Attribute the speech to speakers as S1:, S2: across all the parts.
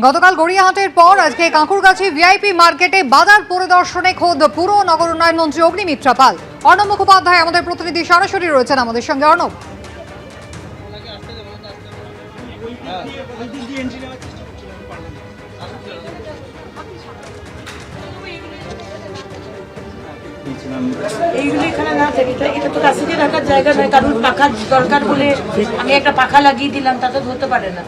S1: গতকাল গড়িয়াহাটের পর আজকে কাঁকুরগাছি ভিআইপি মার্কেটে বাজার পরিদর্শনে খোদ পুর নগর উন্নয়ন মন্ত্রী অগ্নিমিত্রা পাল। অর্ণব মুখোপাধ্যায় আমাদের প্রতিনিধি সরাসরি রয়েছেন আমাদের সঙ্গে। অর্ণব,
S2: এইগুলো এখানে না থাকে, এটা তো কাছে রাখার জায়গা নয়। কারণ পাখা দরকার বলে আমি একটা পাখা লাগিয়ে দিলাম, তাতে ধরতে পারে না।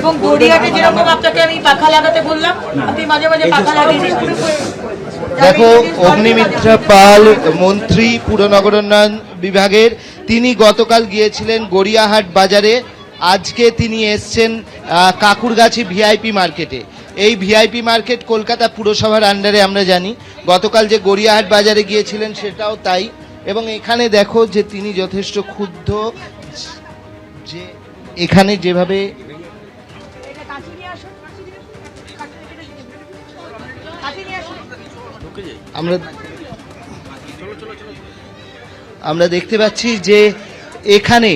S2: এবং গড়িয়াহাটে যেরকম আপনাকে আমি পাখা লাগাতে বললাম, আপনি মাঝে মাঝে পাখা লাগিয়ে দিচ্ছেন।
S3: দেখো, অগ্নিমিত্রা পাল মন্ত্রী পুর নগর উন্নয়ন বিভাগের, তিনি গতকাল গিয়েছিলেন গড়িয়াহাট বাজারে। আজকে তিনি এসছেন কাঁকুরগাছি ভিআইপি মার্কেটে। এই ভিআইপি মার্কেট কলকাতা পুরসভার আন্ডারে, আমরা জানি। গতকাল যে গড়িয়াহাট বাজারে গিয়েছিলেন সেটাও তাই। এবং এখানে দেখো যে তিনি যথেষ্ট ক্ষুব্ধ, যে এখানে যেভাবে আমরা দেখতে পাচ্ছি যে এখানে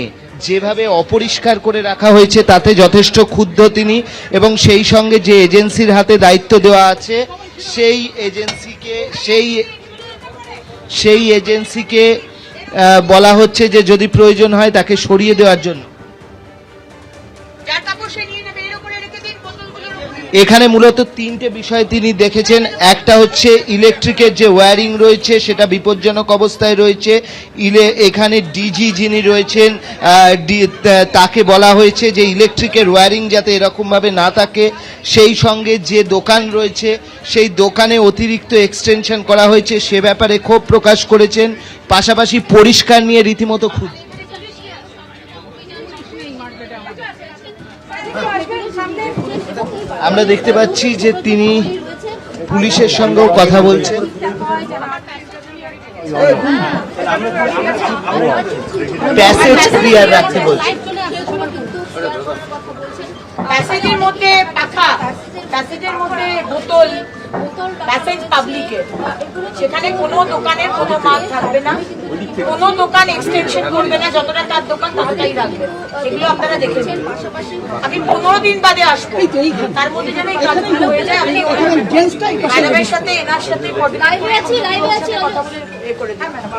S3: যেভাবে অপরিষ্কার করে রাখা হয়েছে তাতে যথেষ্ট ক্ষুব্ধ তিনি। এবং সেই সঙ্গে যে এজেন্সির হাতে দায়িত্ব দেওয়া আছে সেই এজেন্সিকে বলা হচ্ছে যে যদি প্রয়োজন হয় তাকে সরিয়ে দেওয়ার জন্য। এখানে মূলত তিনটে বিষয় তিনি দেখেছেন। একটা হচ্ছে ইলেকট্রিকের যে ওয়্যারিং রয়েছে সেটা বিপজ্জনক অবস্থায় রয়েছে। এখানে ডিজি যিনি রয়েছেন তাকে বলা হয়েছে যে ইলেকট্রিকের ওয়্যারিং যাতে এরকমভাবে না থাকে। সেই সঙ্গে যে দোকান রয়েছে সেই দোকানে অতিরিক্ত এক্সটেনশন করা হয়েছে, সে ব্যাপারে ক্ষোভ প্রকাশ করেছেন। পাশাপাশি পরিষ্কার নিয়ে রীতিমতো ক্ষুব্ধ। আমরা দেখতে পাচ্ছি যে তিনি পুলিশের সঙ্গেও কথা বলছেন। প্যাসেজ ক্লিয়ার রাখতে বলছেন।
S2: প্যাসেজের মধ্যে পাখা, প্যাসেজের মধ্যে বোতল, প্যাসেজ পাবলিকের, সেখানে কোনো দোকানের কোনো মাল থাকবে না, কোনো দোকান এক্সটেনশন করবে না, যতটা তার দোকান ততটাই রাখবে। এগুলো আপনারা দেখেছেন। আমি 15 দিন বাদে আসবো, তার মধ্যে যেন এই কাজগুলো হয়ে যায়। আমি ম্যাডামের সাথে এনার সাথে কথা বলে এ করে দিই। ম্যাডাম